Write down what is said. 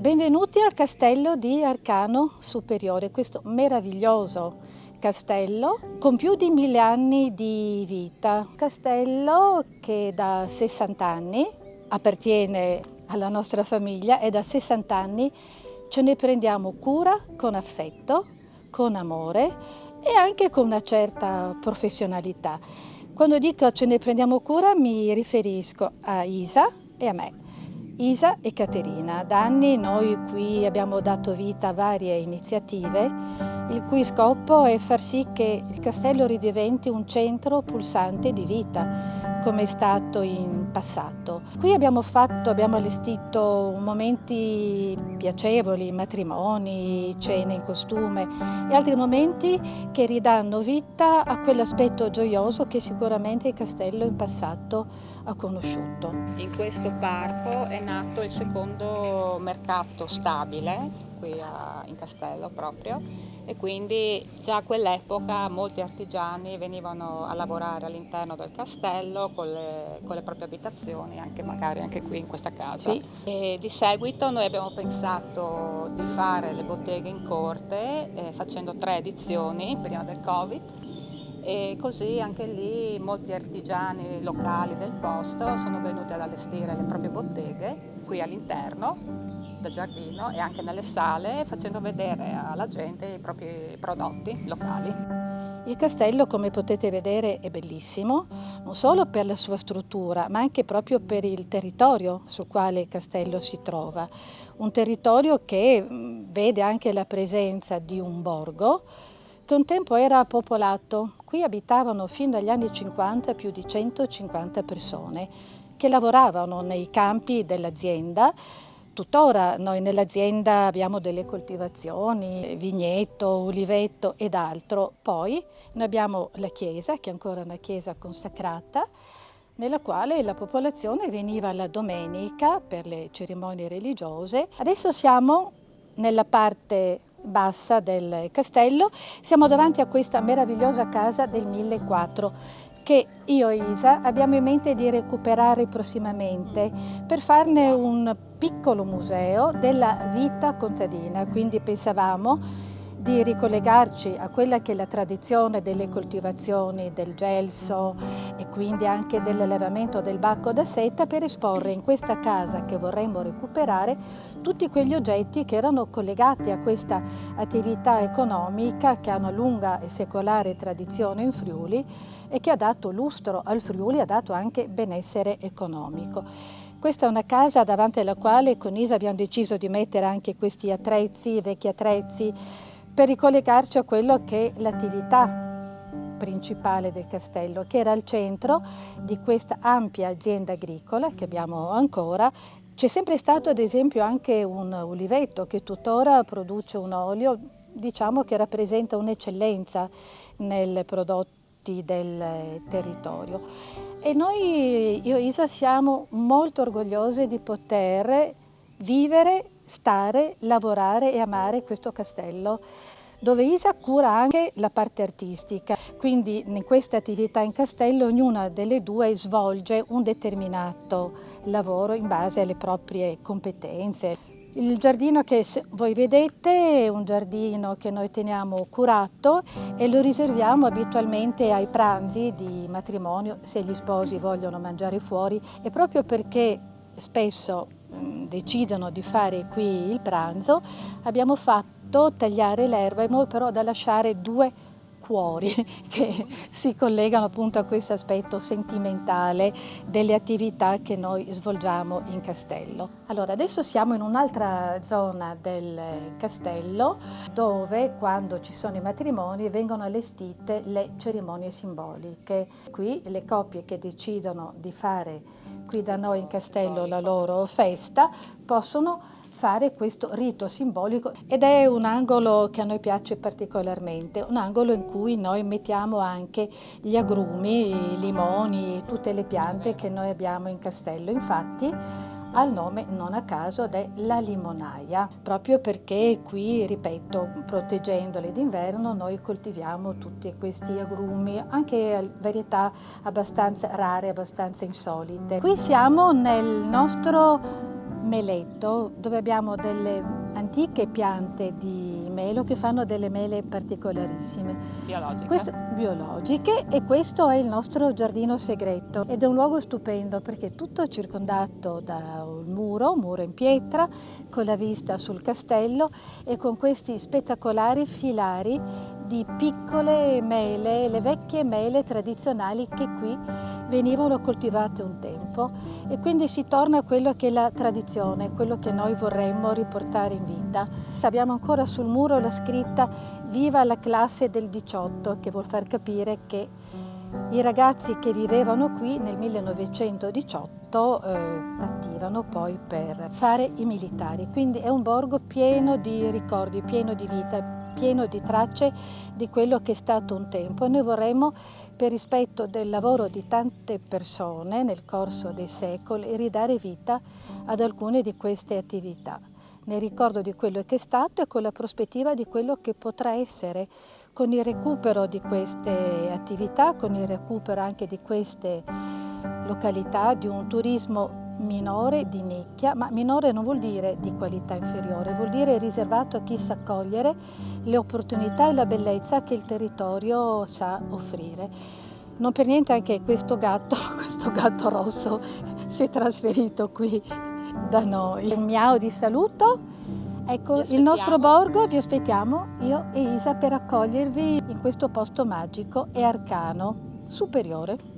Benvenuti al castello di Arcano Superiore, questo meraviglioso castello con più di 1000 anni di vita. Castello che da 60 anni appartiene alla nostra famiglia e da 60 anni ce ne prendiamo cura con affetto, con amore e anche con una certa professionalità. Quando dico ce ne prendiamo cura mi riferisco a Isa e a me. Isa e Caterina. Da anni noi qui abbiamo dato vita a varie iniziative, il cui scopo è far sì che il castello ridiventi un centro pulsante di vita, come è stato in passato. Qui abbiamo allestito momenti piacevoli, matrimoni, cene in costume e altri momenti che ridanno vita a quell'aspetto gioioso che sicuramente il castello in passato ha conosciuto. In questo parco è nato il secondo mercato stabile qui in castello proprio, e quindi già a quell'epoca molti artigiani venivano a lavorare all'interno del castello con le proprie abitazioni, magari anche qui in questa casa. Sì. E di seguito noi abbiamo pensato di fare le botteghe in corte facendo 3 edizioni prima del Covid. E così anche lì molti artigiani locali del posto sono venuti ad allestire le proprie botteghe qui all'interno del giardino e anche nelle sale, facendo vedere alla gente i propri prodotti locali. Il castello, come potete vedere, è bellissimo, non solo per la sua struttura, ma anche proprio per il territorio sul quale il castello si trova. Un territorio che vede anche la presenza di un borgo che un tempo era popolato. Qui abitavano fino agli anni 50 più di 150 persone che lavoravano nei campi dell'azienda. Tuttora noi nell'azienda abbiamo delle coltivazioni, vigneto, oliveto ed altro. Poi noi abbiamo la chiesa, che è ancora una chiesa consacrata, nella quale la popolazione veniva la domenica per le cerimonie religiose. Adesso siamo nella parte bassa del castello, siamo davanti a questa meravigliosa casa del 1004 che io e Isa abbiamo in mente di recuperare prossimamente per farne un piccolo museo della vita contadina, quindi pensavamo di ricollegarci a quella che è la tradizione delle coltivazioni del gelso e quindi anche dell'allevamento del bacco da seta per esporre in questa casa che vorremmo recuperare tutti quegli oggetti che erano collegati a questa attività economica che ha una lunga e secolare tradizione in Friuli e che ha dato lustro al Friuli, ha dato anche benessere economico. Questa è una casa davanti alla quale con Isa abbiamo deciso di mettere anche questi attrezzi, vecchi attrezzi, per ricollegarci a quello che è l'attività principale del castello, che era al centro di questa ampia azienda agricola che abbiamo ancora. C'è sempre stato ad esempio anche un uliveto che tuttora produce un olio, diciamo che rappresenta un'eccellenza nei prodotti del territorio. E noi, io e Isa, siamo molto orgogliose di poter vivere, stare, lavorare e amare questo castello, dove Isa cura anche la parte artistica. Quindi in queste attività in castello ognuna delle due svolge un determinato lavoro in base alle proprie competenze. Il giardino che voi vedete è un giardino che noi teniamo curato e lo riserviamo abitualmente ai pranzi di matrimonio, se gli sposi vogliono mangiare fuori, e proprio perché spesso decidono di fare qui il pranzo, abbiamo fatto tagliare l'erba in modo però da lasciare 2 cuori che si collegano appunto a questo aspetto sentimentale delle attività che noi svolgiamo in castello. Allora, adesso siamo in un'altra zona del castello dove quando ci sono i matrimoni vengono allestite le cerimonie simboliche. Qui le coppie che decidono di fare qui da noi in castello la loro festa possono fare questo rito simbolico ed è un angolo che a noi piace particolarmente, un angolo in cui noi mettiamo anche gli agrumi, i limoni, tutte le piante che noi abbiamo in castello. Infatti ha il nome non a caso ed è la limonaia, proprio perché qui, ripeto, proteggendole d'inverno, noi coltiviamo tutti questi agrumi, anche varietà abbastanza rare, abbastanza insolite. Qui siamo nel nostro meletto, dove abbiamo delle antiche piante di melo che fanno delle mele particolarissime. Biologiche, e questo è il nostro giardino segreto ed è un luogo stupendo perché è tutto circondato da un muro in pietra con la vista sul castello e con questi spettacolari filari di piccole mele, le vecchie mele tradizionali che qui venivano coltivate un tempo, e quindi si torna a quello che è la tradizione, quello che noi vorremmo riportare in vita. Abbiamo ancora sul muro la scritta "Viva la classe del 18", che vuol far capire che i ragazzi che vivevano qui nel 1918 partivano poi per fare i militari. Quindi è un borgo pieno di ricordi, pieno di vita, pieno di tracce di quello che è stato un tempo, e noi vorremmo, per rispetto del lavoro di tante persone nel corso dei secoli, ridare vita ad alcune di queste attività, nel ricordo di quello che è stato e con la prospettiva di quello che potrà essere, con il recupero di queste attività, con il recupero anche di queste località, di un turismo minore, di nicchia, ma minore non vuol dire di qualità inferiore, vuol dire riservato a chi sa cogliere le opportunità e la bellezza che il territorio sa offrire. Non per niente anche questo gatto rosso si è trasferito qui da noi. Un miau di saluto. Ecco, il nostro borgo, vi aspettiamo, io e Isa, per accogliervi in questo posto magico e arcano superiore.